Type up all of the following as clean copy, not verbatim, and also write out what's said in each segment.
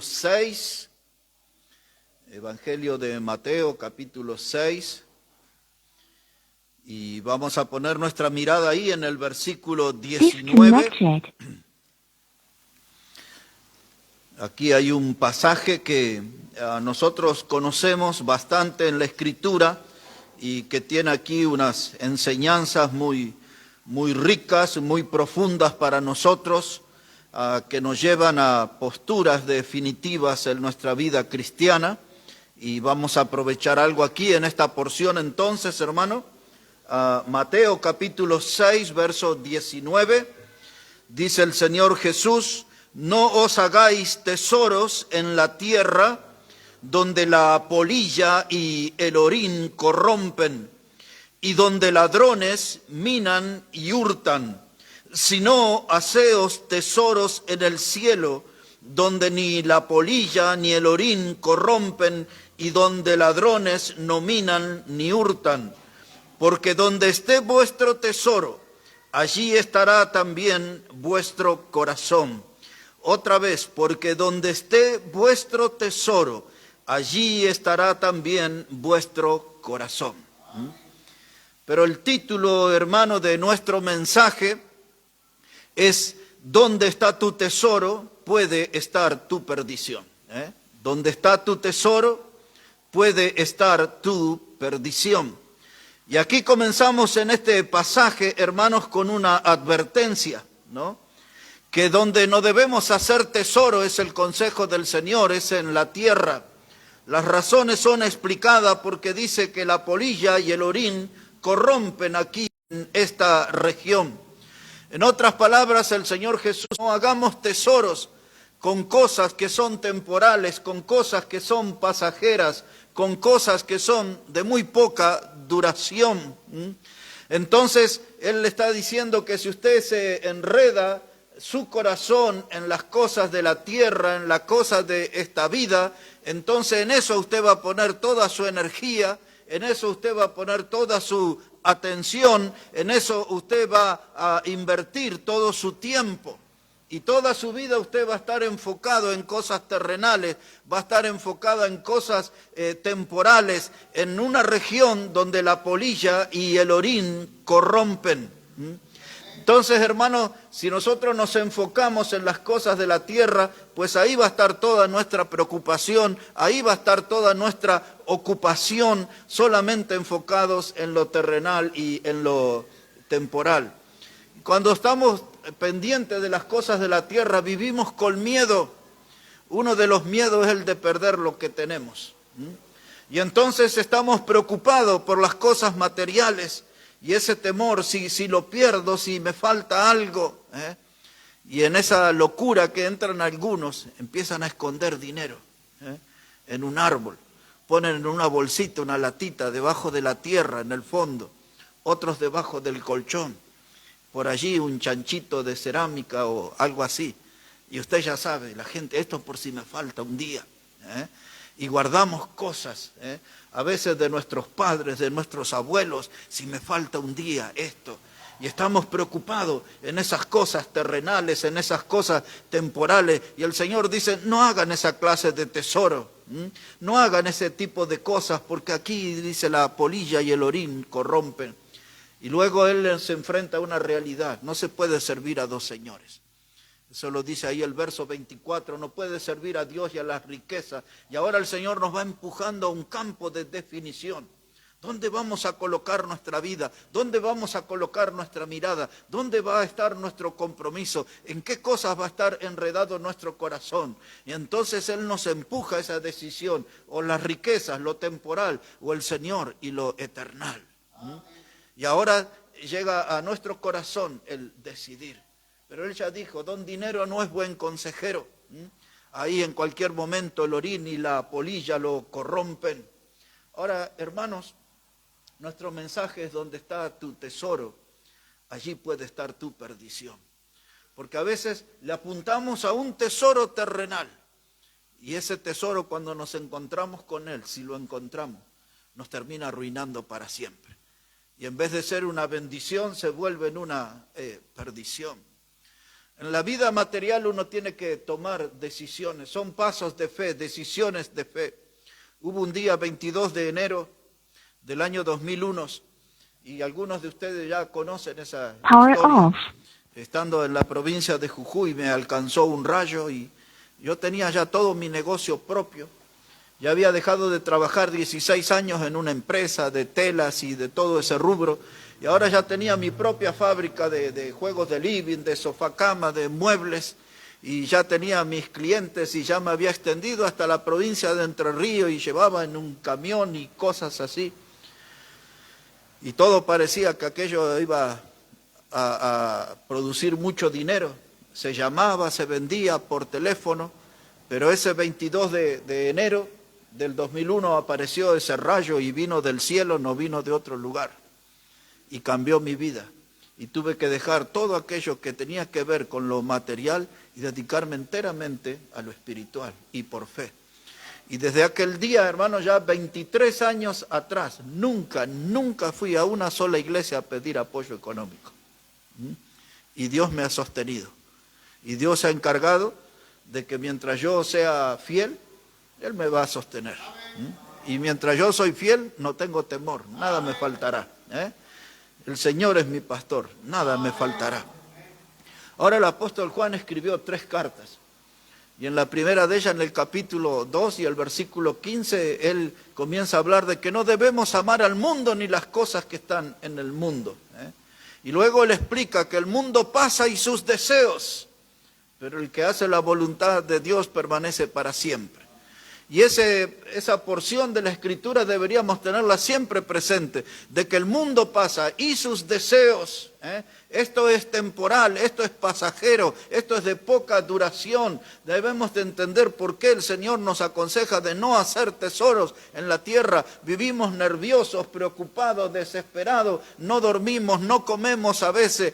6, Evangelio de Mateo, capítulo 6, y vamos a poner nuestra mirada ahí en el versículo 19. Aquí hay un pasaje que nosotros conocemos bastante en la Escritura y que tiene aquí unas enseñanzas muy ricas, muy profundas para nosotros, que nos llevan a posturas definitivas en nuestra vida cristiana. Y vamos a aprovechar algo aquí en esta porción entonces, hermano. Mateo capítulo 6, verso 19, dice el Señor Jesús: no os hagáis tesoros en la tierra, donde la polilla y el orín corrompen, y donde ladrones minan y hurtan, sino haceos tesoros en el cielo, donde ni la polilla ni el orín corrompen, y donde ladrones no minan ni hurtan. Porque donde esté vuestro tesoro, allí estará también vuestro corazón. Otra vez, porque donde esté vuestro tesoro, allí estará también vuestro corazón. Pero el título, hermano, de nuestro mensaje es: donde está tu tesoro, puede estar tu perdición. Donde está tu tesoro, puede estar tu perdición. Y aquí comenzamos en este pasaje, hermanos, con una advertencia, ¿no? Que donde no debemos hacer tesoro, es el consejo del Señor, es en la tierra. Las razones son explicadas porque dice que la polilla y el orín corrompen aquí en esta región. En otras palabras, el Señor Jesús: no hagamos tesoros con cosas que son temporales, con cosas que son pasajeras, con cosas que son de muy poca duración. Entonces, Él le está diciendo que si usted se enreda su corazón en las cosas de la tierra, en las cosas de esta vida, entonces en eso usted va a poner toda su energía, en eso usted va a poner toda su atención, en eso usted va a invertir todo su tiempo. Y toda su vida usted va a estar enfocado en cosas terrenales, va a estar enfocado en cosas temporales, en una región donde la polilla y el orín corrompen. Entonces, hermanos, si nosotros nos enfocamos en las cosas de la tierra, pues ahí va a estar toda nuestra preocupación, ahí va a estar toda nuestra ocupación, solamente enfocados en lo terrenal y en lo temporal. Cuando estamos pendientes de las cosas de la tierra, vivimos con miedo. Uno de los miedos es el de perder lo que tenemos. Y entonces estamos preocupados por las cosas materiales. Y ese temor, si lo pierdo, si me falta algo. Y en esa locura que entran algunos, empiezan a esconder dinero en un árbol. Ponen en una bolsita, una latita, debajo de la tierra, en el fondo. Otros debajo del colchón. Por allí un chanchito de cerámica o algo así. Y usted ya sabe, la gente: esto por si me falta un día. Y guardamos cosas, a veces de nuestros padres, de nuestros abuelos: si me falta un día esto. Y estamos preocupados en esas cosas terrenales, en esas cosas temporales. Y el Señor dice: no hagan esa clase de tesoro, no hagan ese tipo de cosas, porque aquí dice la polilla y el orín corrompen. Y luego Él se enfrenta a una realidad: no se puede servir a dos señores. Eso lo dice ahí el verso 24, no puede servir a Dios y a las riquezas. Y ahora el Señor nos va empujando a un campo de definición. ¿Dónde vamos a colocar nuestra vida? ¿Dónde vamos a colocar nuestra mirada? ¿Dónde va a estar nuestro compromiso? ¿En qué cosas va a estar enredado nuestro corazón? Y entonces Él nos empuja a esa decisión: o las riquezas, lo temporal, o el Señor y lo eternal. Y ahora llega a nuestro corazón el decidir. Pero Él ya dijo: don dinero no es buen consejero. Ahí en cualquier momento el orín y la polilla lo corrompen. Ahora, hermanos, nuestro mensaje es: donde está tu tesoro, allí puede estar tu perdición. Porque a veces le apuntamos a un tesoro terrenal. Y ese tesoro, cuando nos encontramos con él, si lo encontramos, nos termina arruinando para siempre. Y en vez de ser una bendición, se vuelve en una perdición. En la vida material uno tiene que tomar decisiones, son pasos de fe, decisiones de fe. Hubo un día 22 de enero del año 2001, y algunos de ustedes ya conocen esa historia. Estando en la provincia de Jujuy me alcanzó un rayo y yo tenía ya todo mi negocio propio. Ya había dejado de trabajar 16 años en una empresa de telas y de todo ese rubro, y ahora ya tenía mi propia fábrica de juegos de living, de sofá cama, de muebles, y ya tenía mis clientes y ya me había extendido hasta la provincia de Entre Ríos y llevaba en un camión y cosas así. Y todo parecía que aquello iba a producir mucho dinero. Se llamaba, se vendía por teléfono, pero ese 22 de enero del 2001 apareció ese rayo y vino del cielo, no vino de otro lugar. Y cambió mi vida. Y tuve que dejar todo aquello que tenía que ver con lo material y dedicarme enteramente a lo espiritual y por fe. Y desde aquel día, hermanos, ya 23 años atrás, nunca fui a una sola iglesia a pedir apoyo económico. Y Dios me ha sostenido. Y Dios se ha encargado de que mientras yo sea fiel, Él me va a sostener. Y mientras yo soy fiel, no tengo temor, nada me faltará. El Señor es mi pastor, nada me faltará. Ahora el apóstol Juan escribió 3 cartas. Y en la primera de ellas, en el capítulo 2 y el versículo 15, él comienza a hablar de que no debemos amar al mundo ni las cosas que están en el mundo. Y luego él explica que el mundo pasa y sus deseos, pero el que hace la voluntad de Dios permanece para siempre. Y esa porción de la Escritura deberíamos tenerla siempre presente, de que el mundo pasa y sus deseos, esto es temporal, esto es pasajero, esto es de poca duración. Debemos de entender por qué el Señor nos aconseja de no hacer tesoros en la tierra. Vivimos nerviosos, preocupados, desesperados, no dormimos, no comemos a veces,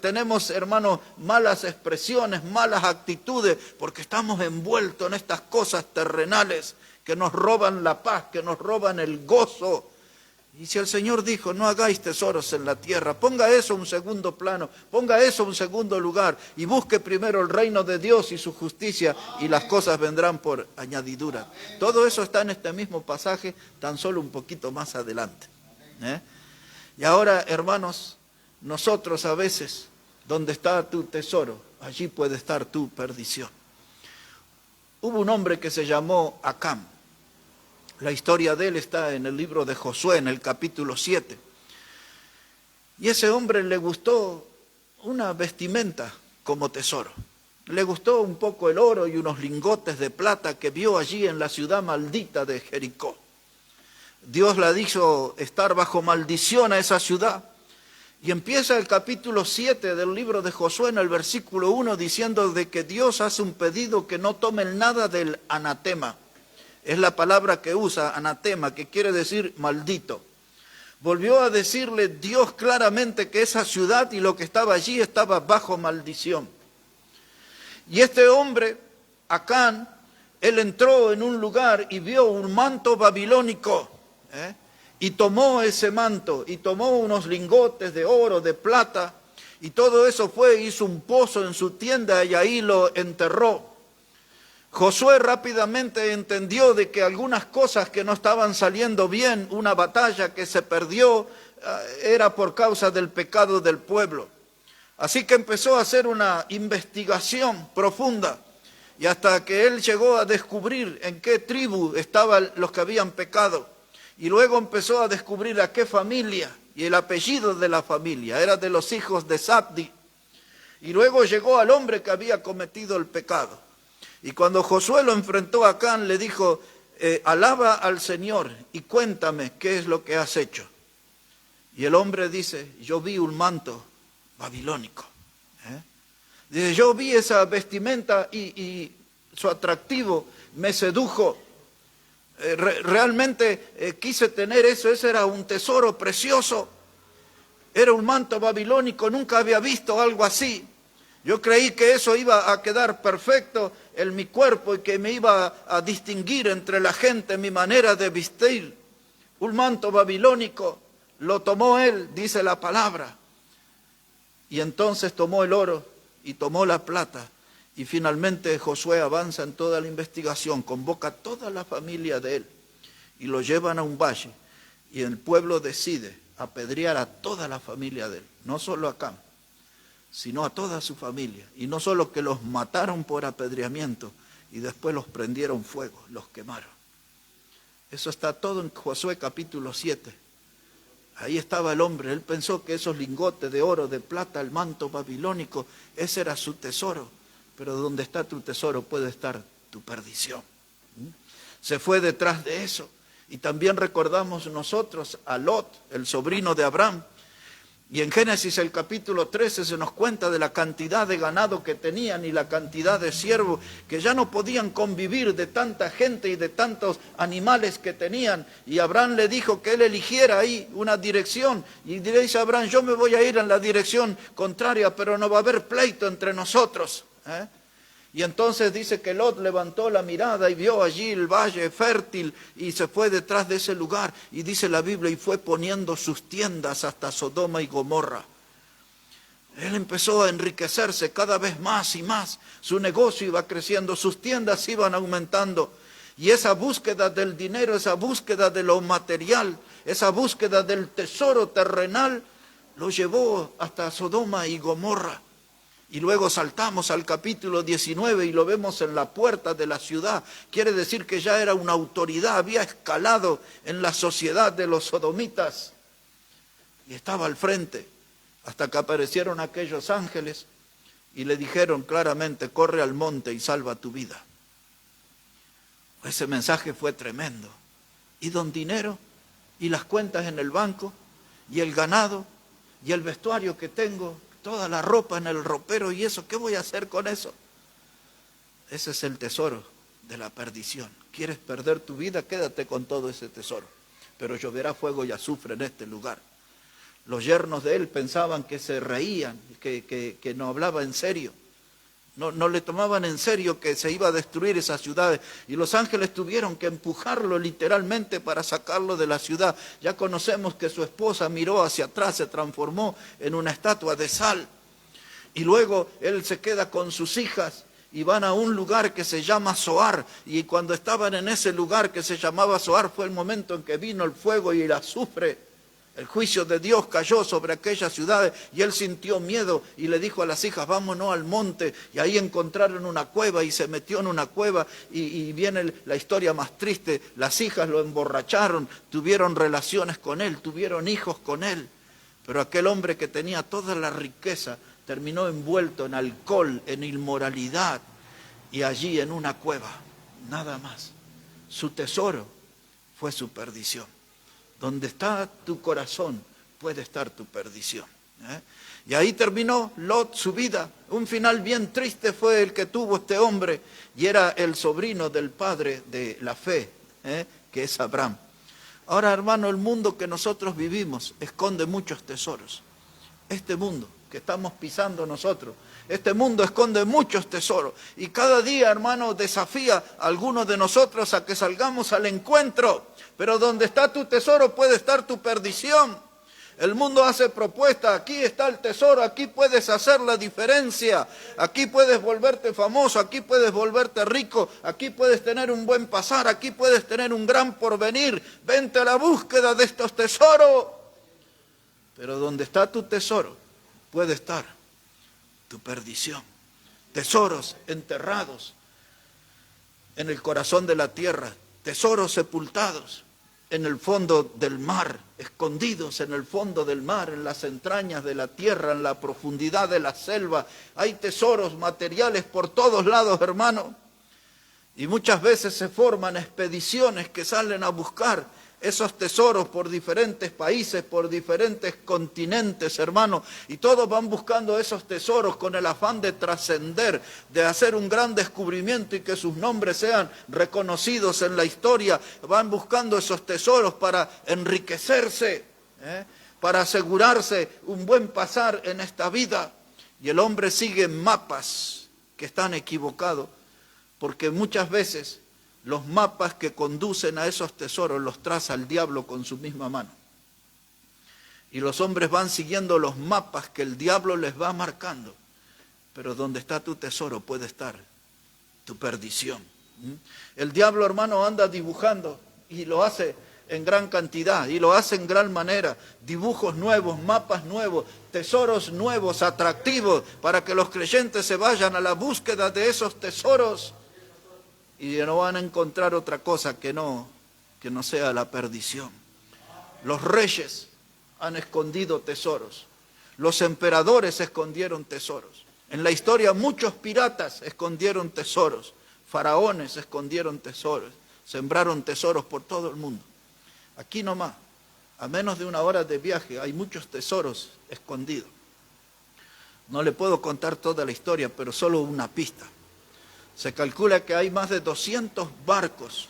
tenemos, hermanos, malas expresiones, malas actitudes, porque estamos envueltos en estas cosas terrenales que nos roban la paz, que nos roban el gozo. Y si el Señor dijo, no hagáis tesoros en la tierra, ponga eso en un segundo plano, ponga eso en un segundo lugar y busque primero el reino de Dios y su justicia y las cosas vendrán por añadidura. Todo eso está en este mismo pasaje, tan solo un poquito más adelante. Y ahora, hermanos, nosotros a veces, donde está tu tesoro, allí puede estar tu perdición. Hubo un hombre que se llamó Acán. La historia de él está en el libro de Josué, en el capítulo 7. Y ese hombre le gustó una vestimenta como tesoro. Le gustó un poco el oro y unos lingotes de plata que vio allí en la ciudad maldita de Jericó. Dios la hizo estar bajo maldición a esa ciudad. Y empieza el capítulo 7 del libro de Josué en el versículo 1 diciendo de que Dios hace un pedido que no tomen nada del anatema. Es la palabra que usa, anatema, que quiere decir maldito. Volvió a decirle Dios claramente que esa ciudad y lo que estaba allí estaba bajo maldición. Y este hombre, Acán, él entró en un lugar y vio un manto babilónico, y tomó ese manto, y tomó unos lingotes de oro, de plata, y todo eso fue, hizo un pozo en su tienda y ahí lo enterró. Josué rápidamente entendió de que algunas cosas que no estaban saliendo bien, una batalla que se perdió, era por causa del pecado del pueblo. Así que empezó a hacer una investigación profunda y hasta que él llegó a descubrir en qué tribu estaban los que habían pecado. Y luego empezó a descubrir a qué familia y el apellido de la familia, era de los hijos de Zabdi. Y luego llegó al hombre que había cometido el pecado. Y cuando Josué lo enfrentó a Acán, le dijo, alaba al Señor y cuéntame qué es lo que has hecho. Y el hombre dice, yo vi un manto babilónico. Dice, yo vi esa vestimenta y su atractivo me sedujo. Realmente quise tener eso, ese era un tesoro precioso. Era un manto babilónico, nunca había visto algo así. Yo creí que eso iba a quedar perfecto en mi cuerpo y que me iba a distinguir entre la gente, mi manera de vestir. Un manto babilónico, lo tomó él, dice la palabra. Y entonces tomó el oro y tomó la plata. Y finalmente Josué avanza en toda la investigación, convoca a toda la familia de él y lo llevan a un valle. Y el pueblo decide apedrear a toda la familia de él, no solo a Cam, sino a toda su familia. Y no solo que los mataron por apedreamiento, y después los prendieron fuego, los quemaron. Eso está todo en Josué capítulo 7. Ahí estaba el hombre, él pensó que esos lingotes de oro, de plata, el manto babilónico, ese era su tesoro. Pero donde está tu tesoro puede estar tu perdición. Se fue detrás de eso. Y también recordamos nosotros a Lot, el sobrino de Abraham. Y en Génesis el capítulo 13 se nos cuenta de la cantidad de ganado que tenían y la cantidad de siervos que ya no podían convivir de tanta gente y de tantos animales que tenían. Y Abraham le dijo que él eligiera ahí una dirección. Y le dice a Abraham, yo me voy a ir en la dirección contraria, pero no va a haber pleito entre nosotros. Y entonces dice que Lot levantó la mirada y vio allí el valle fértil y se fue detrás de ese lugar. Y dice la Biblia, y fue poniendo sus tiendas hasta Sodoma y Gomorra. Él empezó a enriquecerse cada vez más y más. Su negocio iba creciendo, sus tiendas iban aumentando. Y esa búsqueda del dinero, esa búsqueda de lo material, esa búsqueda del tesoro terrenal, lo llevó hasta Sodoma y Gomorra. Y luego saltamos al capítulo 19 y lo vemos en la puerta de la ciudad. Quiere decir que ya era una autoridad, había escalado en la sociedad de los sodomitas. Y estaba al frente, hasta que aparecieron aquellos ángeles y le dijeron claramente, corre al monte y salva tu vida. Ese mensaje fue tremendo. ¿Y don dinero? ¿Y las cuentas en el banco? ¿Y el ganado? ¿Y el vestuario que tengo? Toda la ropa en el ropero, ¿y eso? ¿Qué voy a hacer con eso? Ese es el tesoro de la perdición. ¿Quieres perder tu vida? Quédate con todo ese tesoro. Pero lloverá fuego y azufre en este lugar. Los yernos de él pensaban que se reían, que no hablaba en serio. No le tomaban en serio que se iba a destruir esas ciudades. Y los ángeles tuvieron que empujarlo literalmente para sacarlo de la ciudad. Ya conocemos que su esposa miró hacia atrás, se transformó en una estatua de sal. Y luego él se queda con sus hijas y van a un lugar que se llama Zoar. Y cuando estaban en ese lugar que se llamaba Zoar fue el momento en que vino el fuego y el azufre. El juicio de Dios cayó sobre aquellas ciudades y él sintió miedo y le dijo a las hijas, vámonos al monte. Y ahí encontraron una cueva y se metió en una cueva y viene la historia más triste. Las hijas lo emborracharon, tuvieron relaciones con él, tuvieron hijos con él. Pero aquel hombre que tenía toda la riqueza terminó envuelto en alcohol, en inmoralidad y allí en una cueva, nada más. Su tesoro fue su perdición. Donde está tu corazón, puede estar tu perdición. Y ahí terminó Lot su vida. Un final bien triste fue el que tuvo este hombre, y era el sobrino del padre de la fe, que es Abraham. Ahora, hermano, el mundo que nosotros vivimos esconde muchos tesoros. Este mundo que estamos pisando nosotros, este mundo esconde muchos tesoros. Y cada día, hermano, desafía a algunos de nosotros a que salgamos al encuentro. Pero donde está tu tesoro puede estar tu perdición. El mundo hace propuestas, aquí está el tesoro, aquí puedes hacer la diferencia, aquí puedes volverte famoso, aquí puedes volverte rico, aquí puedes tener un buen pasar, aquí puedes tener un gran porvenir. Vente a la búsqueda de estos tesoros. Pero donde está tu tesoro puede estar tu perdición. Tesoros enterrados en el corazón de la tierra, tesoros sepultados en el fondo del mar, escondidos en el fondo del mar, en las entrañas de la tierra, en la profundidad de la selva. Hay tesoros materiales por todos lados, hermano. Y muchas veces se forman expediciones que salen a buscar esos tesoros por diferentes países, por diferentes continentes, hermano. Y todos van buscando esos tesoros con el afán de trascender, de hacer un gran descubrimiento y que sus nombres sean reconocidos en la historia. Van buscando esos tesoros para enriquecerse, para asegurarse un buen pasar en esta vida. Y el hombre sigue mapas que están equivocados, porque muchas veces los mapas que conducen a esos tesoros los traza el diablo con su misma mano. Y los hombres van siguiendo los mapas que el diablo les va marcando. pero donde está tu tesoro puede estar tu perdición. El diablo, hermano, anda dibujando y lo hace en gran cantidad y lo hace en gran manera. Dibujos nuevos, mapas nuevos, tesoros nuevos, atractivos, para que los creyentes se vayan a la búsqueda de esos tesoros y no van a encontrar otra cosa que no sea la perdición. Los reyes han escondido tesoros. Los emperadores escondieron tesoros. En la historia muchos piratas escondieron tesoros. Faraones escondieron tesoros. Sembraron tesoros por todo el mundo. Aquí nomás, a menos de 1 hora de viaje, hay muchos tesoros escondidos. No le puedo contar toda la historia, pero solo una pista. Se calcula que hay más de 200 barcos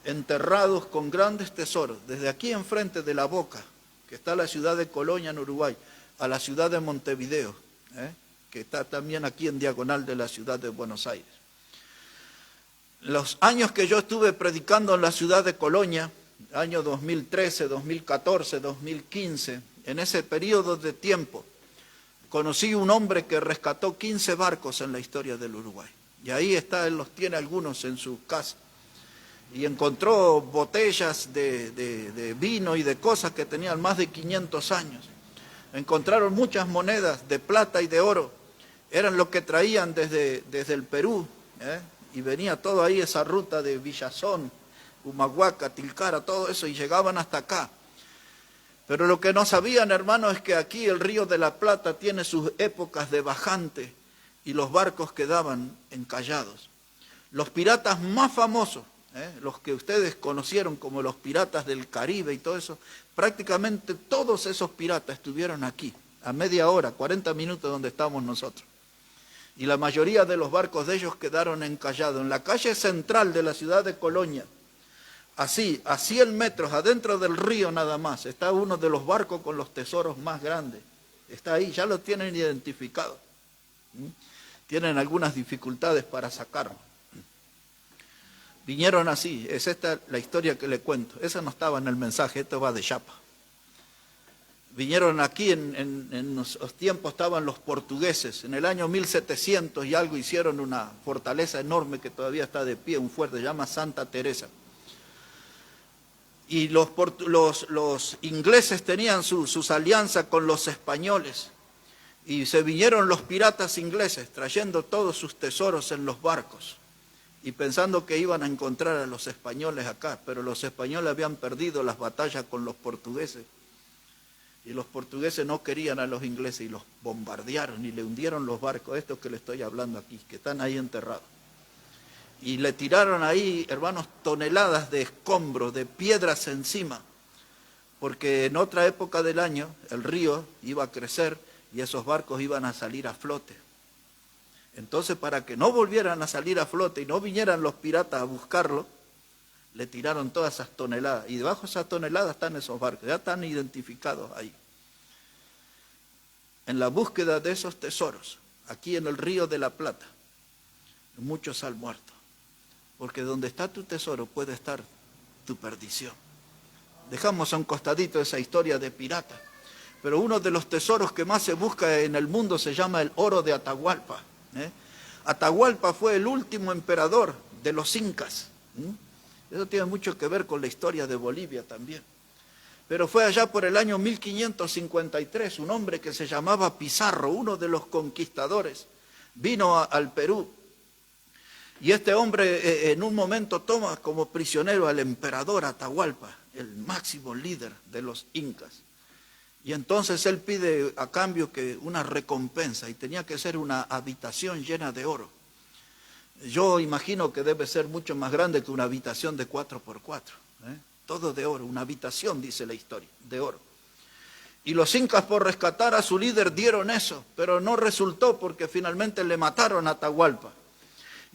enterrados con grandes tesoros, desde aquí enfrente de La Boca, que está la ciudad de Colonia en Uruguay, a la ciudad de Montevideo, que está también aquí en diagonal de la ciudad de Buenos Aires. Los años que yo estuve predicando en la ciudad de Colonia, año 2013, 2014, 2015, en ese periodo de tiempo, conocí un hombre que rescató 15 barcos en la historia del Uruguay. Y ahí está, él los tiene algunos en su casa. Y encontró botellas de vino y de cosas que tenían más de 500 años. Encontraron muchas monedas de plata y de oro. Eran lo que traían desde el Perú, y venía todo ahí, esa ruta de Villazón, Humahuaca, Tilcara, todo eso, y llegaban hasta acá. Pero lo que no sabían, hermanos, es que aquí el Río de la Plata tiene sus épocas de bajante y los barcos quedaban encallados. Los piratas más famosos, los que ustedes conocieron como los piratas del Caribe y todo eso, prácticamente todos esos piratas estuvieron aquí, a media hora, 40 minutos donde estamos nosotros. Y la mayoría de los barcos de ellos quedaron encallados. En la calle central de la ciudad de Colonia, así, a 100 metros adentro del río nada más, está uno de los barcos con los tesoros más grandes. Está ahí, ya lo tienen identificado. Tienen algunas dificultades para sacarlo. Vinieron así, es esta la historia que le cuento. Esa no estaba en el mensaje, esto va de chapa. Vinieron aquí, en los tiempos estaban los portugueses. En el año 1700 y algo hicieron una fortaleza enorme que todavía está de pie, un fuerte, se llama Santa Teresa. Y los ingleses tenían sus alianzas con los españoles. Y se vinieron los piratas ingleses trayendo todos sus tesoros en los barcos. Y pensando que iban a encontrar a los españoles acá. Pero los españoles habían perdido las batallas con los portugueses. Y los portugueses no querían a los ingleses y los bombardearon y le hundieron los barcos, estos que le estoy hablando aquí, que están ahí enterrados. Y le tiraron ahí, hermanos, toneladas de escombros, de piedras encima, porque en otra época del año el río iba a crecer y esos barcos iban a salir a flote. Entonces, para que no volvieran a salir a flote y no vinieran los piratas a buscarlo, le tiraron todas esas toneladas. Y debajo de esas toneladas están esos barcos, ya están identificados ahí. En la búsqueda de esos tesoros, aquí en el Río de la Plata, muchos han muerto. Porque donde está tu tesoro puede estar tu perdición. Dejamos a un costadito esa historia de pirata. Pero uno de los tesoros que más se busca en el mundo se llama el oro de Atahualpa. Atahualpa fue el último emperador de los incas. Eso tiene mucho que ver con la historia de Bolivia también. Pero fue allá por el año 1553, un hombre que se llamaba Pizarro, uno de los conquistadores, vino al Perú. Y este hombre en un momento toma como prisionero al emperador Atahualpa, el máximo líder de los incas. Y entonces él pide a cambio que una recompensa, y tenía que ser una habitación llena de oro. Yo imagino que debe ser mucho más grande que una habitación de 4x4. Todo de oro, una habitación, dice la historia, de oro. Y los incas, por rescatar a su líder, dieron eso, pero no resultó porque finalmente le mataron a Atahualpa.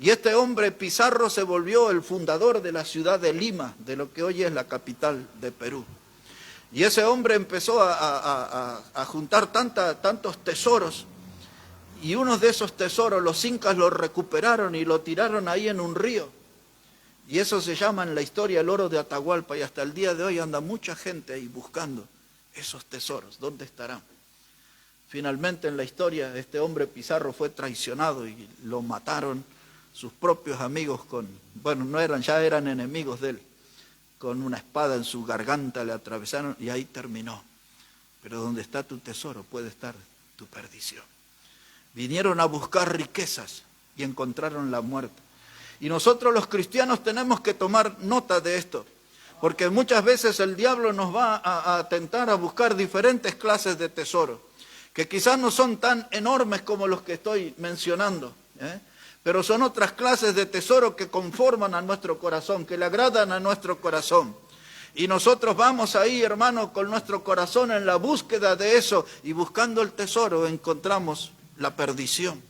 Y este hombre, Pizarro, se volvió el fundador de la ciudad de Lima, de lo que hoy es la capital de Perú. Y ese hombre empezó a juntar tantos tesoros. Y uno de esos tesoros los incas lo recuperaron y lo tiraron ahí en un río. Y eso se llama en la historia el oro de Atahualpa. Y hasta el día de hoy anda mucha gente ahí buscando esos tesoros. ¿Dónde estarán? Finalmente en la historia este hombre Pizarro fue traicionado y lo mataron sus propios amigos ya eran enemigos de él. Con una espada en su garganta le atravesaron y ahí terminó. Pero donde está tu tesoro puede estar tu perdición. Vinieron a buscar riquezas y encontraron la muerte. Y nosotros los cristianos tenemos que tomar nota de esto, porque muchas veces el diablo nos va a tentar a buscar diferentes clases de tesoros, que quizás no son tan enormes como los que estoy mencionando, pero son otras clases de tesoro que conforman a nuestro corazón, que le agradan a nuestro corazón. Y nosotros vamos ahí, hermano, con nuestro corazón en la búsqueda de eso, y buscando el tesoro encontramos la perdición.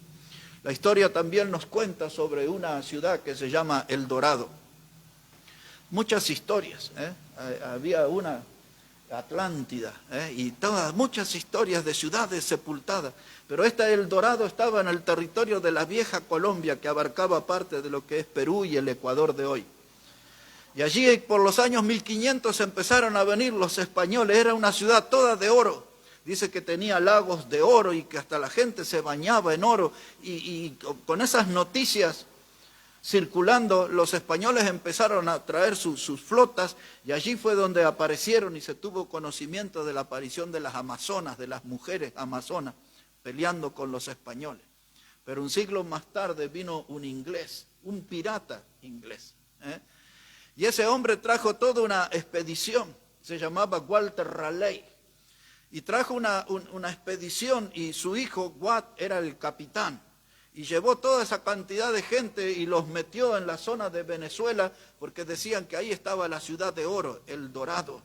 La historia también nos cuenta sobre una ciudad que se llama El Dorado. Muchas historias, había una Atlántida, y muchas historias de ciudades sepultadas, pero El Dorado estaba en el territorio de la vieja Colombia, que abarcaba parte de lo que es Perú y el Ecuador de hoy. Y allí por los años 1500 empezaron a venir los españoles. Era una ciudad toda de oro. Dice que tenía lagos de oro y que hasta la gente se bañaba en oro. Y con esas noticias circulando, los españoles empezaron a traer sus flotas, y allí fue donde aparecieron y se tuvo conocimiento de la aparición de las amazonas, de las mujeres amazonas, peleando con los españoles. Pero un siglo más tarde vino un inglés, un pirata inglés, y ese hombre trajo toda una expedición, se llamaba Walter Raleigh, y trajo una expedición, y su hijo Watt era el capitán, y llevó toda esa cantidad de gente y los metió en la zona de Venezuela, porque decían que ahí estaba la ciudad de oro, El Dorado.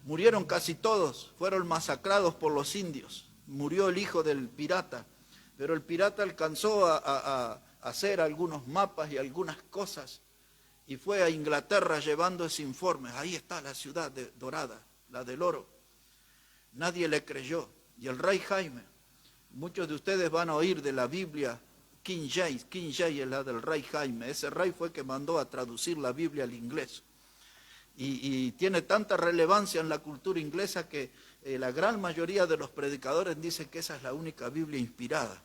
Murieron casi todos, fueron masacrados por los indios, murió el hijo del pirata, pero el pirata alcanzó a hacer algunos mapas y algunas cosas, y fue a Inglaterra llevando ese informe. Ahí está la ciudad dorada, la del oro. Nadie le creyó. Y el rey Jaime, muchos de ustedes van a oír de la Biblia King James es la del rey Jaime. Ese rey fue que mandó a traducir la Biblia al inglés. Y tiene tanta relevancia en la cultura inglesa que la gran mayoría de los predicadores dicen que esa es la única Biblia inspirada.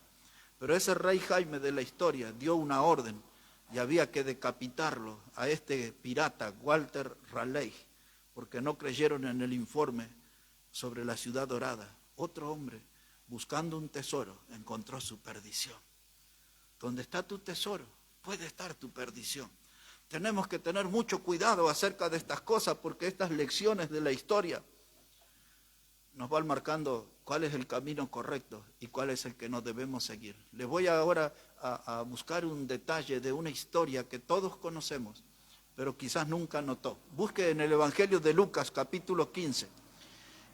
Pero ese rey Jaime de la historia dio una orden, y había que decapitarlo a este pirata, Walter Raleigh, porque no creyeron en el informe sobre la ciudad dorada. Otro hombre, buscando un tesoro, encontró su perdición. Donde está tu tesoro, puede estar tu perdición. Tenemos que tener mucho cuidado acerca de estas cosas, porque estas lecciones de la historia nos van marcando cuál es el camino correcto y cuál es el que no debemos seguir. Les voy ahora a buscar un detalle de una historia que todos conocemos, pero quizás nunca notó. Busque en el Evangelio de Lucas, capítulo 15.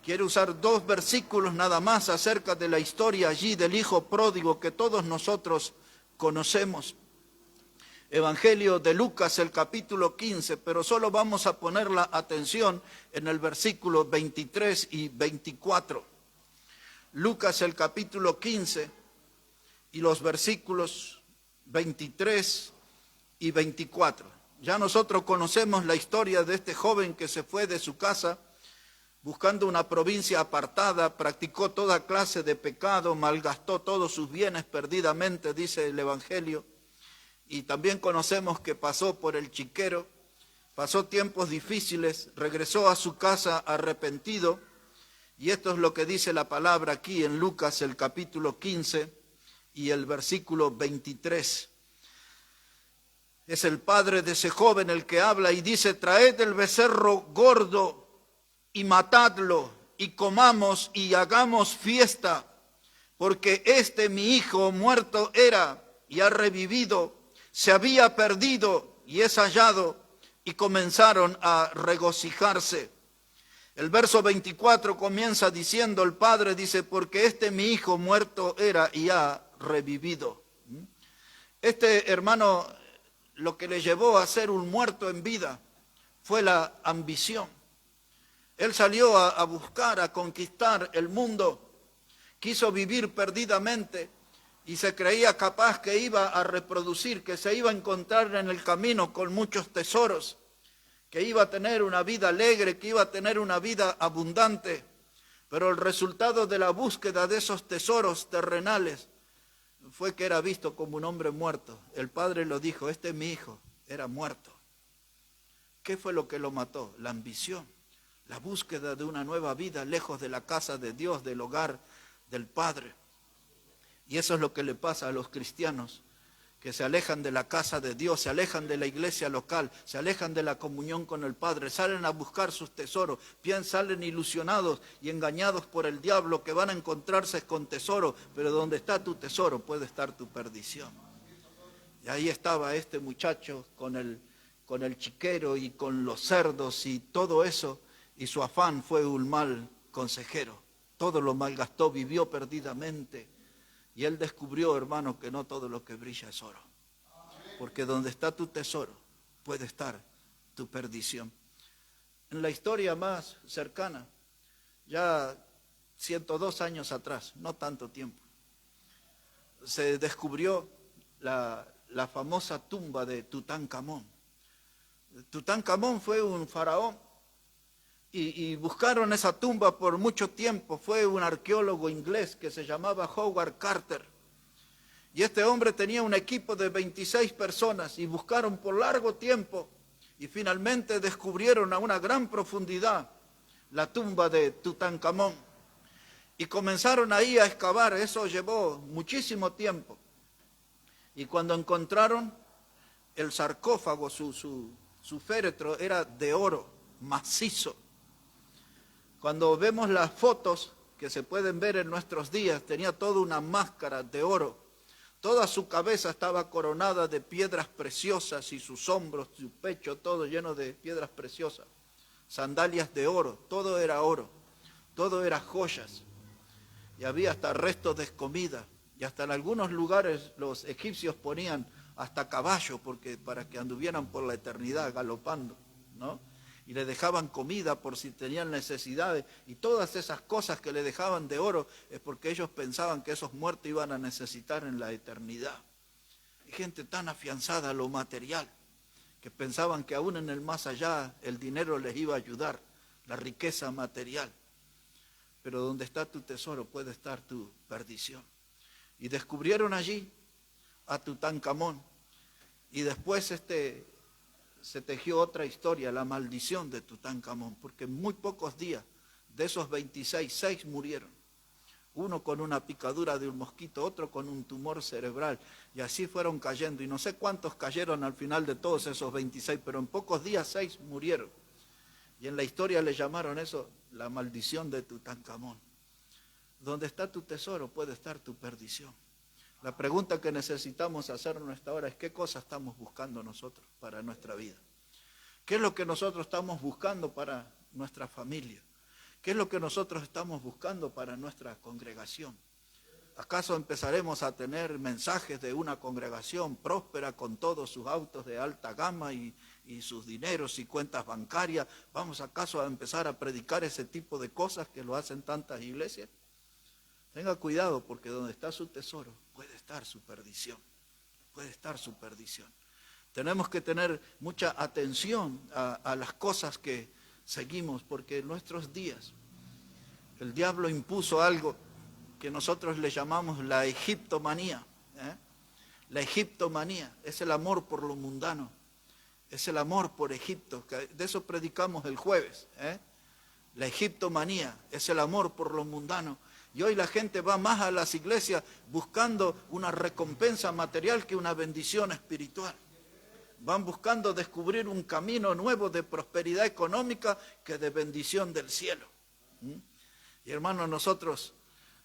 Quiero usar 2 versículos nada más acerca de la historia allí del hijo pródigo que todos nosotros conocemos. Evangelio de Lucas, el capítulo 15, pero solo vamos a poner la atención en el versículo 23 y 24. Lucas, el capítulo 15 y los versículos 23 y 24. Ya nosotros conocemos la historia de este joven que se fue de su casa buscando una provincia apartada, practicó toda clase de pecado, malgastó todos sus bienes perdidamente, dice el Evangelio. Y también conocemos que pasó por el chiquero, pasó tiempos difíciles, regresó a su casa arrepentido. Y esto es lo que dice la palabra aquí en Lucas, el capítulo 15 y el versículo 23. Es el padre de ese joven el que habla y dice: traed el becerro gordo y matadlo, y comamos y hagamos fiesta, porque mi hijo muerto era y ha revivido, se había perdido y es hallado, y comenzaron a regocijarse. El verso 24 comienza diciendo, el padre dice, porque mi hijo muerto era y ha revivido. Hermano, lo que le llevó a ser un muerto en vida fue la ambición. Él salió a buscar, a conquistar el mundo, quiso vivir perdidamente y se creía capaz que iba a reproducir, que se iba a encontrar en el camino con muchos tesoros, que iba a tener una vida alegre, que iba a tener una vida abundante. Pero el resultado de la búsqueda de esos tesoros terrenales fue que era visto como un hombre muerto. El padre lo dijo, este es mi hijo, era muerto. ¿Qué fue lo que lo mató? La ambición, la búsqueda de una nueva vida lejos de la casa de Dios, del hogar del Padre. Y eso es lo que le pasa a los cristianos, que se alejan de la casa de Dios, se alejan de la iglesia local, se alejan de la comunión con el Padre, salen a buscar sus tesoros, salen ilusionados y engañados por el diablo que van a encontrarse con tesoro, pero donde está tu tesoro puede estar tu perdición. Y ahí estaba este muchacho con el chiquero y con los cerdos y todo eso, y su afán fue un mal consejero. Todo lo malgastó, vivió perdidamente. Y él descubrió, hermano, que no todo lo que brilla es oro. Porque donde está tu tesoro puede estar tu perdición. En la historia más cercana, ya 102 años atrás, no tanto tiempo, se descubrió la famosa tumba de Tutankamón. Tutankamón fue un faraón y buscaron esa tumba por mucho tiempo. Fue un arqueólogo inglés que se llamaba Howard Carter. Y este hombre tenía un equipo de 26 personas y buscaron por largo tiempo y finalmente descubrieron a una gran profundidad la tumba de Tutankamón. Y comenzaron ahí a excavar, eso llevó muchísimo tiempo. Y cuando encontraron el sarcófago, su féretro era de oro, macizo. Cuando vemos las fotos que se pueden ver en nuestros días, tenía toda una máscara de oro. Toda su cabeza estaba coronada de piedras preciosas y sus hombros, su pecho, todo lleno de piedras preciosas. Sandalias de oro, todo era oro, todo era joyas. Y había hasta restos de comida. Y hasta en algunos lugares los egipcios ponían hasta caballo para que anduvieran por la eternidad galopando, ¿no? Y le dejaban comida por si tenían necesidades, y todas esas cosas que le dejaban de oro es porque ellos pensaban que esos muertos iban a necesitar en la eternidad. Hay gente tan afianzada a lo material que pensaban que aún en el más allá el dinero les iba a ayudar, la riqueza material. Pero donde está tu tesoro puede estar tu perdición. Y descubrieron allí a Tutankamón, y después se tejió otra historia, la maldición de Tutankamón, porque en muy pocos días de esos 26, 6 murieron. Uno con una picadura de un mosquito, otro con un tumor cerebral, y así fueron cayendo. Y no sé cuántos cayeron al final de todos esos 26, pero en pocos días 6 murieron. Y en la historia le llamaron eso la maldición de Tutankamón. Donde está tu tesoro puede estar tu perdición. La pregunta que necesitamos hacernos esta hora es ¿qué cosa estamos buscando nosotros para nuestra vida? ¿Qué es lo que nosotros estamos buscando para nuestra familia? ¿Qué es lo que nosotros estamos buscando para nuestra congregación? ¿Acaso empezaremos a tener mensajes de una congregación próspera con todos sus autos de alta gama y sus dineros y cuentas bancarias? ¿Vamos acaso a empezar a predicar ese tipo de cosas que lo hacen tantas iglesias? Tenga cuidado, porque donde está su tesoro puede estar su perdición, puede estar su perdición. Tenemos que tener mucha atención a las cosas que seguimos, porque en nuestros días el diablo impuso algo que nosotros le llamamos la egiptomanía. La egiptomanía es el amor por lo mundano, es el amor por Egipto, de eso predicamos el jueves. La egiptomanía es el amor por lo mundano. Y hoy la gente va más a las iglesias buscando una recompensa material que una bendición espiritual. Van buscando descubrir un camino nuevo de prosperidad económica que de bendición del cielo. Y hermanos, nosotros,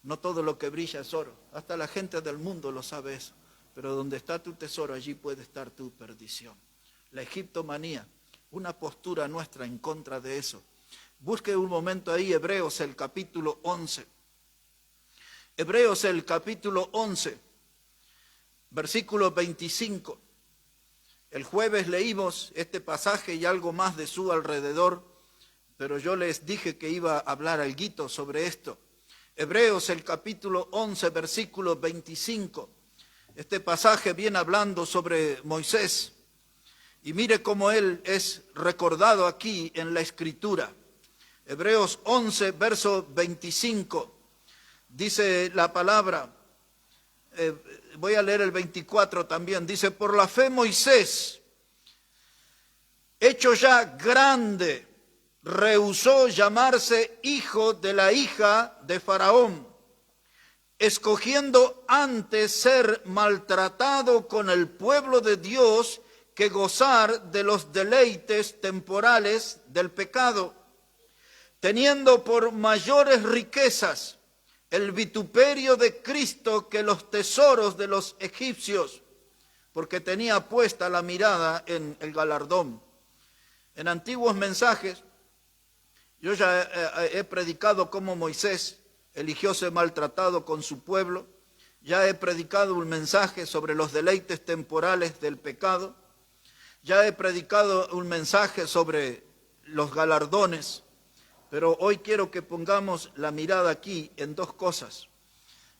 no todo lo que brilla es oro. Hasta la gente del mundo lo sabe eso. Pero donde está tu tesoro, allí puede estar tu perdición. La egiptomanía, una postura nuestra en contra de eso. Busque un momento ahí Hebreos, el capítulo 11. Hebreos el capítulo 11, versículo 25. El jueves leímos este pasaje y algo más de su alrededor, pero yo les dije que iba a hablar alguito sobre esto. Hebreos el capítulo 11, versículo 25. Este pasaje viene hablando sobre Moisés. Y mire cómo él es recordado aquí en la Escritura. Hebreos 11, verso 25, dice la palabra, voy a leer el 24 también, dice, por la fe Moisés, hecho ya grande, rehusó llamarse hijo de la hija de Faraón, escogiendo antes ser maltratado con el pueblo de Dios que gozar de los deleites temporales del pecado, teniendo por mayores riquezas el vituperio de Cristo que los tesoros de los egipcios, porque tenía puesta la mirada en el galardón. En antiguos mensajes, yo ya he predicado cómo Moisés eligió ser maltratado con su pueblo, ya he predicado un mensaje sobre los deleites temporales del pecado, ya he predicado un mensaje sobre los galardones, pero hoy quiero que pongamos la mirada aquí en dos cosas.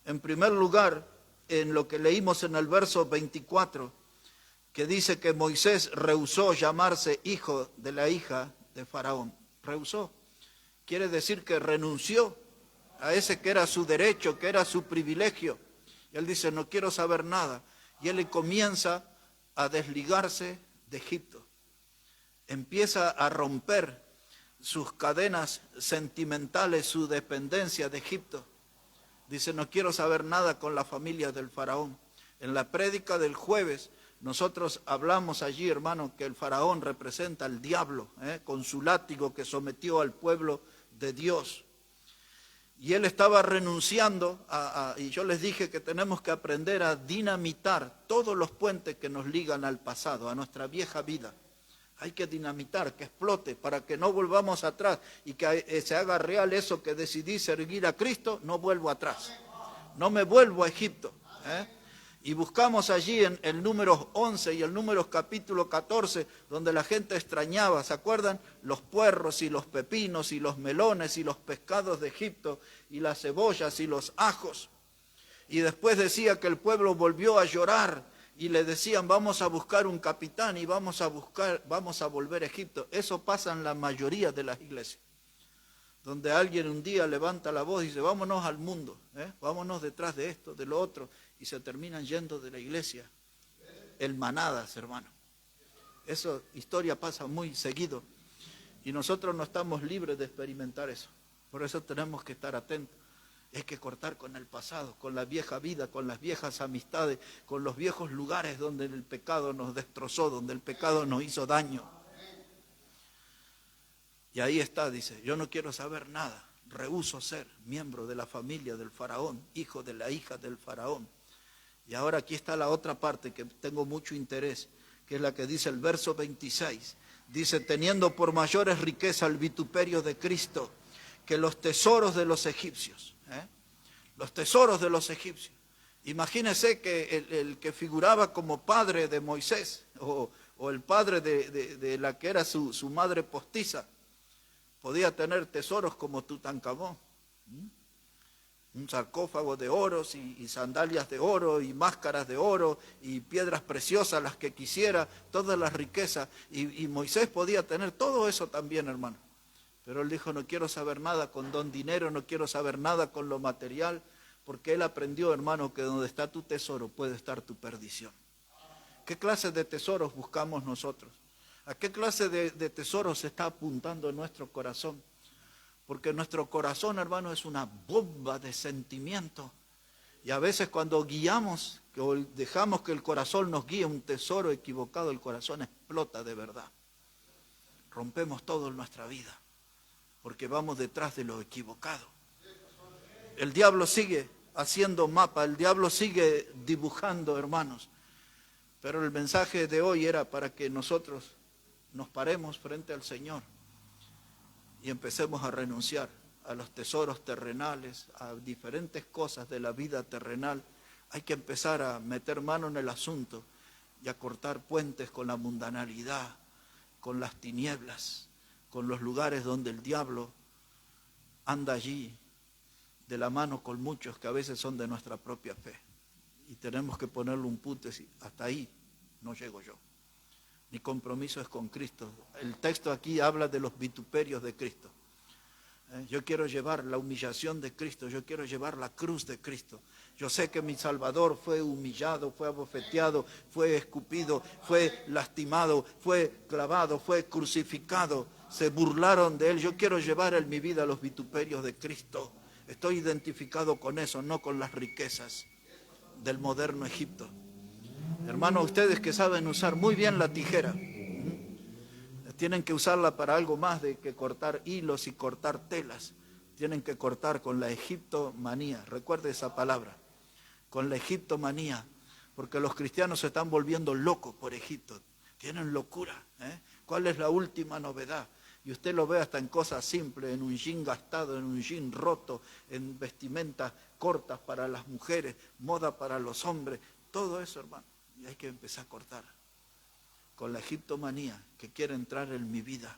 En primer lugar, en lo que leímos en el verso 24, que dice que Moisés rehusó llamarse hijo de la hija de Faraón. Rehusó. Quiere decir que renunció a ese que era su derecho, que era su privilegio. Y él dice, no quiero saber nada. Y él comienza a desligarse de Egipto. Empieza a romper sus cadenas sentimentales, su dependencia de Egipto. Dice, no quiero saber nada con la familia del faraón. En la prédica del jueves, nosotros hablamos allí, hermano, que el faraón representa al diablo, con su látigo que sometió al pueblo de Dios. Y él estaba renunciando, y yo les dije que tenemos que aprender a dinamitar todos los puentes que nos ligan al pasado, a nuestra vieja vida. Hay que dinamitar, que explote, para que no volvamos atrás y que se haga real eso que decidí seguir a Cristo, no vuelvo atrás. No me vuelvo a Egipto. Y buscamos allí en el Números 11 y el Números capítulo 14, donde la gente extrañaba, ¿se acuerdan? Los puerros y los pepinos y los melones y los pescados de Egipto y las cebollas y los ajos. Y después decía que el pueblo volvió a llorar y le decían, vamos a buscar un capitán y vamos a volver a Egipto. Eso pasa en la mayoría de las iglesias, donde alguien un día levanta la voz y dice, vámonos al mundo, vámonos detrás de esto, de lo otro, y se terminan yendo de la iglesia, el manadas, hermano. Esa historia pasa muy seguido, y nosotros no estamos libres de experimentar eso. Por eso tenemos que estar atentos. Hay que cortar con el pasado, con la vieja vida, con las viejas amistades, con los viejos lugares donde el pecado nos destrozó, donde el pecado nos hizo daño. Y ahí está, dice, yo no quiero saber nada, rehúso ser miembro de la familia del faraón, hijo de la hija del faraón. Y ahora aquí está la otra parte que tengo mucho interés, que es la que dice el verso 26. Dice, teniendo por mayores riquezas el vituperio de Cristo que los tesoros de los egipcios. Los tesoros de los egipcios. Imagínense que el que figuraba como padre de Moisés, o el padre de la que era su madre postiza, podía tener tesoros como Tutankamón. Un sarcófago de oros y sandalias de oro y máscaras de oro y piedras preciosas, las que quisiera, todas las riquezas. Y Moisés podía tener todo eso también, hermano. Pero él dijo, no quiero saber nada con don dinero, no quiero saber nada con lo material, porque él aprendió, hermano, que donde está tu tesoro puede estar tu perdición. ¿Qué clase de tesoros buscamos nosotros? ¿A qué clase de tesoros se está apuntando en nuestro corazón? Porque nuestro corazón, hermano, es una bomba de sentimientos. Y a veces cuando guiamos, o dejamos que el corazón nos guíe un tesoro equivocado, el corazón explota de verdad. Rompemos todo en nuestra vida, porque vamos detrás de lo equivocado. El diablo sigue haciendo mapa, el diablo sigue dibujando, hermanos. Pero el mensaje de hoy era para que nosotros nos paremos frente al Señor y empecemos a renunciar a los tesoros terrenales, a diferentes cosas de la vida terrenal. Hay que empezar a meter mano en el asunto y a cortar puentes con la mundanalidad, con las tinieblas, con los lugares donde el diablo anda allí de la mano con muchos que a veces son de nuestra propia fe. Y tenemos que ponerle un punto y decir, hasta ahí no llego yo. Mi compromiso es con Cristo. El texto aquí habla de los vituperios de Cristo. Yo quiero llevar la humillación de Cristo, yo quiero llevar la cruz de Cristo. Yo sé que mi Salvador fue humillado, fue abofeteado, fue escupido, fue lastimado, fue clavado, fue crucificado. Se burlaron de Él. Yo quiero llevar en mi vida los vituperios de Cristo. Estoy identificado con eso, no con las riquezas del moderno Egipto. Hermanos, ustedes que saben usar muy bien la tijera, tienen que usarla para algo más de que cortar hilos y cortar telas. Tienen que cortar con la egiptomanía. Recuerde esa palabra, con la egiptomanía, porque los cristianos se están volviendo locos por Egipto. Tienen locura. ¿Cuál es la última novedad? Y usted lo ve hasta en cosas simples, en un jean gastado, en un jean roto, en vestimentas cortas para las mujeres, moda para los hombres, todo eso, hermano. Y hay que empezar a cortar con la egiptomanía que quiere entrar en mi vida.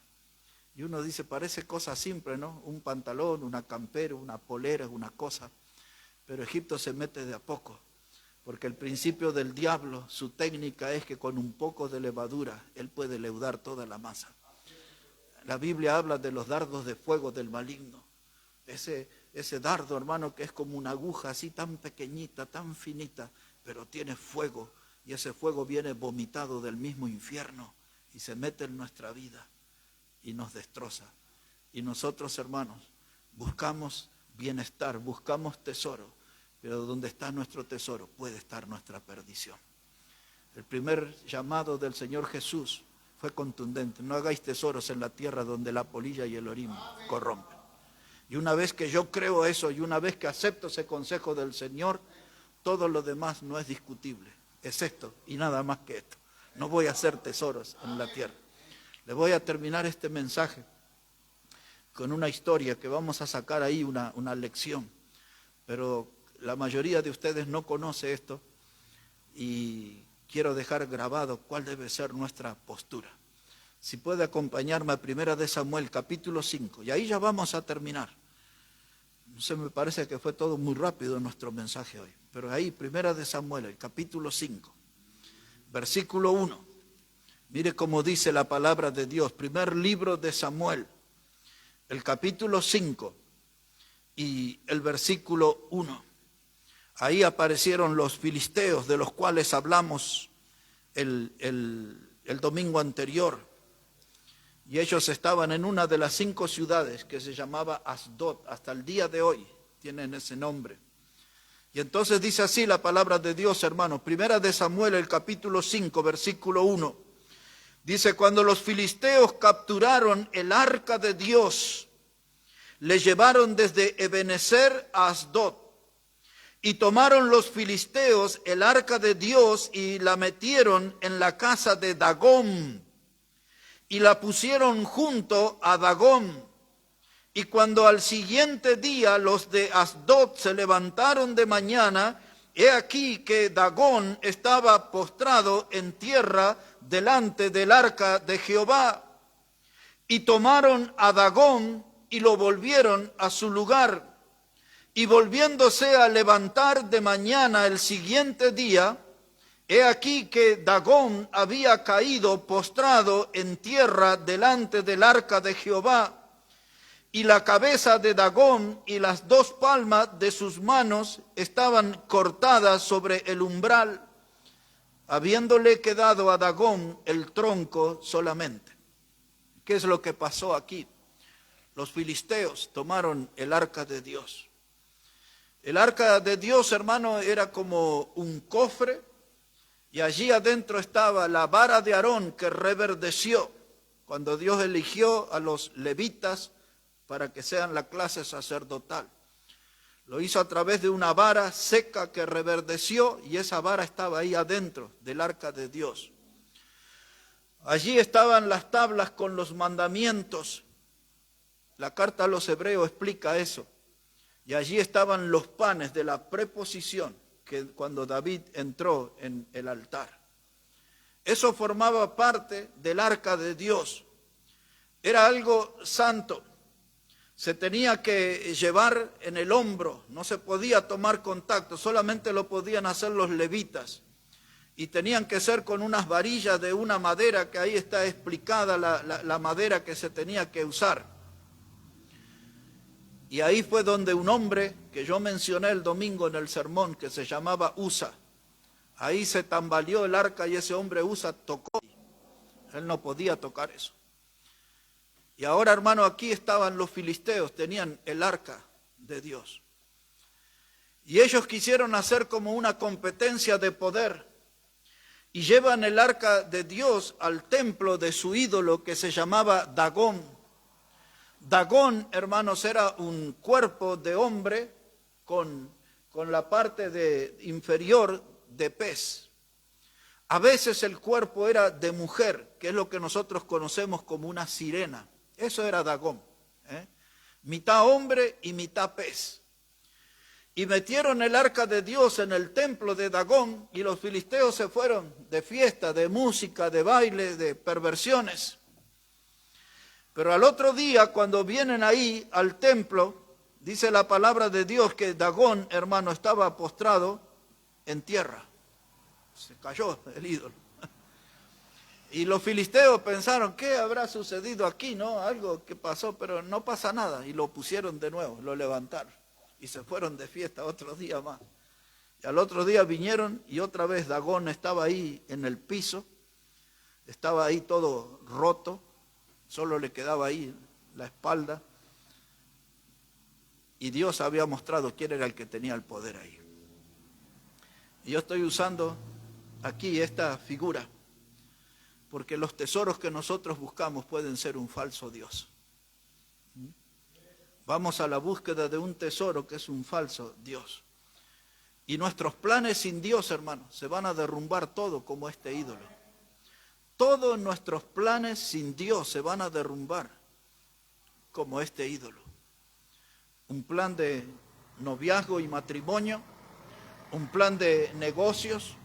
Y uno dice, parece cosa simple, ¿no? Un pantalón, una campera, una polera, una cosa. Pero Egipto se mete de a poco, porque el principio del diablo, su técnica es que con un poco de levadura, él puede leudar toda la masa. La Biblia habla de los dardos de fuego del maligno. Ese dardo, hermano, que es como una aguja así tan pequeñita, tan finita, pero tiene fuego. Y ese fuego viene vomitado del mismo infierno y se mete en nuestra vida y nos destroza. Y nosotros, hermanos, buscamos bienestar, buscamos tesoro, pero donde está nuestro tesoro puede estar nuestra perdición. El primer llamado del Señor Jesús fue contundente: no hagáis tesoros en la tierra donde la polilla y el orín corrompen. Y una vez que yo creo eso y una vez que acepto ese consejo del Señor, todo lo demás no es discutible. Es esto y nada más que esto. No voy a hacer tesoros en la tierra. Le voy a terminar este mensaje con una historia que vamos a sacar ahí una lección. Pero la mayoría de ustedes no conoce esto y quiero dejar grabado cuál debe ser nuestra postura. Si puede acompañarme a 1 de Samuel, capítulo 5. Y ahí ya vamos a terminar. No sé, me parece que fue todo muy rápido en nuestro mensaje hoy. Pero ahí, 1 de Samuel, el capítulo 5, versículo 1. Mire cómo dice la palabra de Dios. Primer libro de Samuel, el capítulo 5 y el versículo 1. Ahí aparecieron los filisteos de los cuales hablamos el domingo anterior. Y ellos estaban en una de las 5 ciudades que se llamaba Asdod. Hasta el día de hoy tienen ese nombre. Y entonces dice así la palabra de Dios, hermanos. 1 de Samuel, el capítulo 5, versículo 1. Dice, cuando los filisteos capturaron el arca de Dios, le llevaron desde Ebenezer a Asdod. Y tomaron los filisteos el arca de Dios y la metieron en la casa de Dagón. Y la pusieron junto a Dagón. Y cuando al siguiente día los de Asdod se levantaron de mañana, he aquí que Dagón estaba postrado en tierra delante del arca de Jehová. Y tomaron a Dagón y lo volvieron a su lugar. Y volviéndose a levantar de mañana el siguiente día, he aquí que Dagón había caído postrado en tierra delante del arca de Jehová. Y la cabeza de Dagón y las 2 palmas de sus manos estaban cortadas sobre el umbral, habiéndole quedado a Dagón el tronco solamente. ¿Qué es lo que pasó aquí? Los filisteos tomaron el arca de Dios. El arca de Dios, hermano, era como un cofre y allí adentro estaba la vara de Aarón que reverdeció cuando Dios eligió a los levitas para que sean la clase sacerdotal. Lo hizo a través de una vara seca que reverdeció y esa vara estaba ahí adentro del arca de Dios. Allí estaban las tablas con los mandamientos. La carta a los Hebreos explica eso. Y allí estaban los panes de la preposición que cuando David entró en el altar. Eso formaba parte del arca de Dios. Era algo santo. Se tenía que llevar en el hombro, no se podía tomar contacto, solamente lo podían hacer los levitas. Y tenían que ser con unas varillas de una madera, que ahí está explicada la madera que se tenía que usar. Y ahí fue donde un hombre que yo mencioné el domingo en el sermón, que se llamaba Usa, ahí se tambaleó el arca y ese hombre Usa tocó. Él no podía tocar eso. Y ahora, hermano, aquí estaban los filisteos, tenían el arca de Dios. Y ellos quisieron hacer como una competencia de poder. Y llevan el arca de Dios al templo de su ídolo que se llamaba Dagón. Dagón, hermanos, era un cuerpo de hombre con la parte inferior de pez. A veces el cuerpo era de mujer, que es lo que nosotros conocemos como una sirena. Eso era Dagón, mitad hombre y mitad pez. Y metieron el arca de Dios en el templo de Dagón y los filisteos se fueron de fiesta, de música, de baile, de perversiones. Pero al otro día, cuando vienen ahí al templo, dice la palabra de Dios que Dagón, hermano, estaba postrado en tierra. Se cayó el ídolo. Y los filisteos pensaron, ¿qué habrá sucedido aquí? ¿No? Algo que pasó, pero no pasa nada. Y lo pusieron de nuevo, lo levantaron. Y se fueron de fiesta otro día más. Y al otro día vinieron y otra vez Dagón estaba ahí en el piso. Estaba ahí todo roto. Solo le quedaba ahí la espalda. Y Dios había mostrado quién era el que tenía el poder ahí. Y yo estoy usando aquí esta figura. Porque los tesoros que nosotros buscamos pueden ser un falso Dios. Vamos a la búsqueda de un tesoro que es un falso Dios. Y nuestros planes sin Dios, hermanos, se van a derrumbar todo como este ídolo. Todos nuestros planes sin Dios se van a derrumbar como este ídolo. Un plan de noviazgo y matrimonio, un plan de negocios,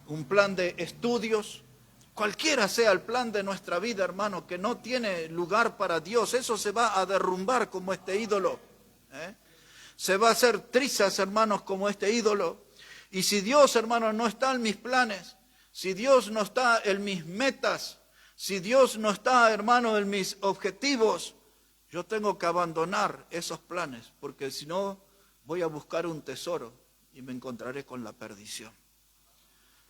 un plan de estudios. Cualquiera sea el plan de nuestra vida, hermano, que no tiene lugar para Dios, eso se va a derrumbar como este ídolo. Se va a hacer trizas, hermanos, como este ídolo. Y si Dios, hermano, no está en mis planes, si Dios no está en mis metas, si Dios no está, hermano, en mis objetivos, yo tengo que abandonar esos planes, porque si no voy a buscar un tesoro y me encontraré con la perdición.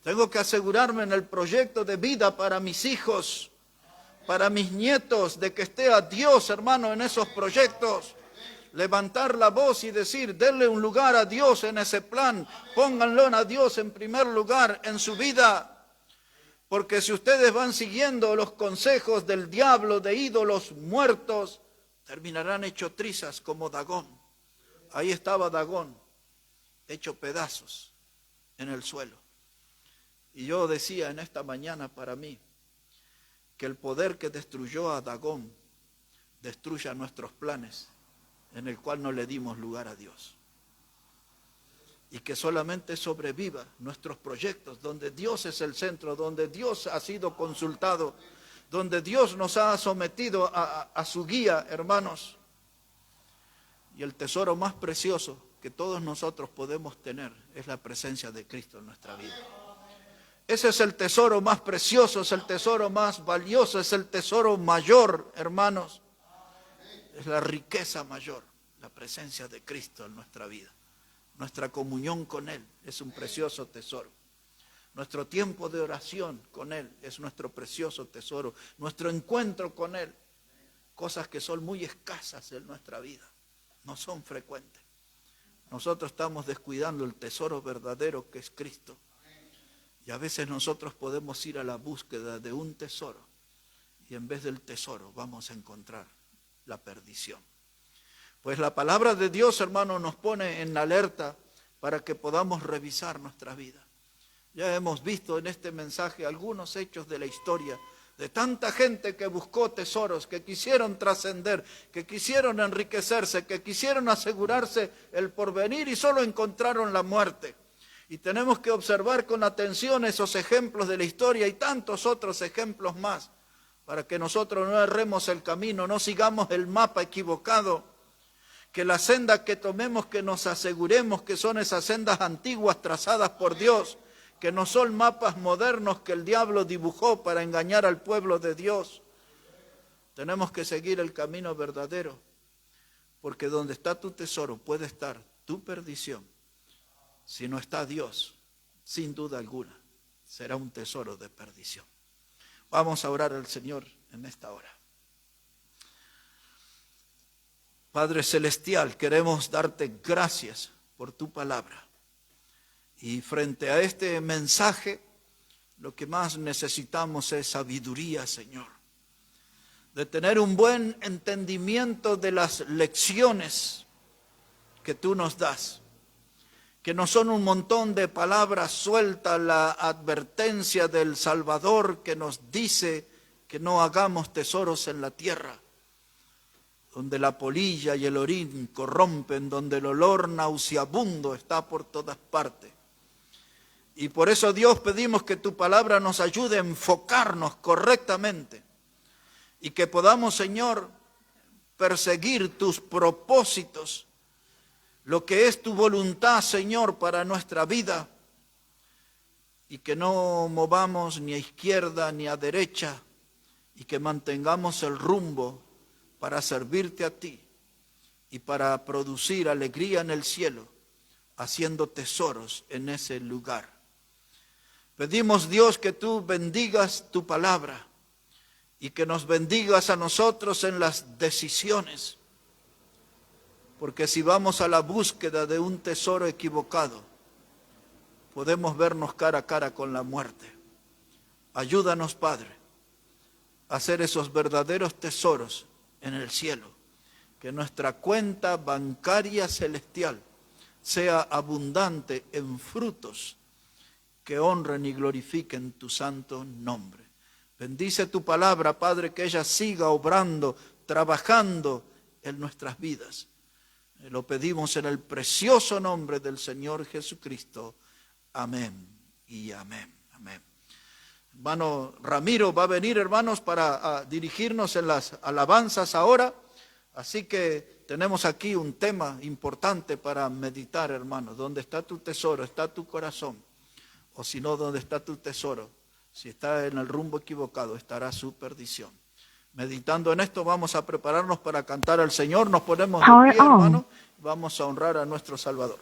Tengo que asegurarme en el proyecto de vida para mis hijos, para mis nietos, de que esté a Dios, hermano, en esos proyectos. Levantar la voz y decir, denle un lugar a Dios en ese plan. Pónganlo a Dios en primer lugar en su vida. Porque si ustedes van siguiendo los consejos del diablo, de ídolos muertos, terminarán hechos trizas como Dagón. Ahí estaba Dagón, hecho pedazos en el suelo. Y yo decía en esta mañana para mí que el poder que destruyó a Dagón destruya nuestros planes en el cual no le dimos lugar a Dios. Y que solamente sobreviva nuestros proyectos donde Dios es el centro, donde Dios ha sido consultado, donde Dios nos ha sometido a su guía, hermanos. Y el tesoro más precioso que todos nosotros podemos tener es la presencia de Cristo en nuestra vida. Ese es el tesoro más precioso, es el tesoro más valioso, es el tesoro mayor, hermanos. Es la riqueza mayor, la presencia de Cristo en nuestra vida. Nuestra comunión con Él es un precioso tesoro. Nuestro tiempo de oración con Él es nuestro precioso tesoro. Nuestro encuentro con Él, cosas que son muy escasas en nuestra vida, no son frecuentes. Nosotros estamos descuidando el tesoro verdadero que es Cristo. Y a veces nosotros podemos ir a la búsqueda de un tesoro y en vez del tesoro vamos a encontrar la perdición. Pues la palabra de Dios, hermano, nos pone en alerta para que podamos revisar nuestra vida. Ya hemos visto en este mensaje algunos hechos de la historia de tanta gente que buscó tesoros, que quisieron trascender, que quisieron enriquecerse, que quisieron asegurarse el porvenir y solo encontraron la muerte. Y tenemos que observar con atención esos ejemplos de la historia y tantos otros ejemplos más, para que nosotros no erremos el camino, no sigamos el mapa equivocado, que la senda que tomemos, que nos aseguremos que son esas sendas antiguas trazadas por Dios, que no son mapas modernos que el diablo dibujó para engañar al pueblo de Dios. Tenemos que seguir el camino verdadero, porque donde está tu tesoro puede estar tu perdición. Si no está Dios, sin duda alguna, será un tesoro de perdición. Vamos a orar al Señor en esta hora. Padre Celestial, queremos darte gracias por tu palabra. Y frente a este mensaje, lo que más necesitamos es sabiduría, Señor. De tener un buen entendimiento de las lecciones que tú nos das. Que no son un montón de palabras sueltas, la advertencia del Salvador que nos dice que no hagamos tesoros en la tierra, donde la polilla y el orín corrompen, donde el olor nauseabundo está por todas partes. Y por eso, Dios, pedimos que tu palabra nos ayude a enfocarnos correctamente y que podamos, Señor, perseguir tus propósitos, lo que es tu voluntad, Señor, para nuestra vida, y que no movamos ni a izquierda ni a derecha, y que mantengamos el rumbo para servirte a ti y para producir alegría en el cielo, haciendo tesoros en ese lugar. Pedimos, Dios, que tú bendigas tu palabra y que nos bendigas a nosotros en las decisiones, porque si vamos a la búsqueda de un tesoro equivocado, podemos vernos cara a cara con la muerte. Ayúdanos, Padre, a hacer esos verdaderos tesoros en el cielo, que nuestra cuenta bancaria celestial sea abundante en frutos que honren y glorifiquen tu santo nombre. Bendice tu palabra, Padre, que ella siga obrando, trabajando en nuestras vidas. Lo pedimos en el precioso nombre del Señor Jesucristo. Amén y amén. Amén. Hermano Ramiro va a venir, hermanos, para dirigirnos en las alabanzas ahora. Así que tenemos aquí un tema importante para meditar, hermanos. ¿Dónde está tu tesoro? ¿Está tu corazón? O si no, ¿dónde está tu tesoro? Si está en el rumbo equivocado, estará su perdición. Meditando en esto, vamos a prepararnos para cantar al Señor. Nos ponemos de pie, hermanos. Vamos a honrar a nuestro Salvador.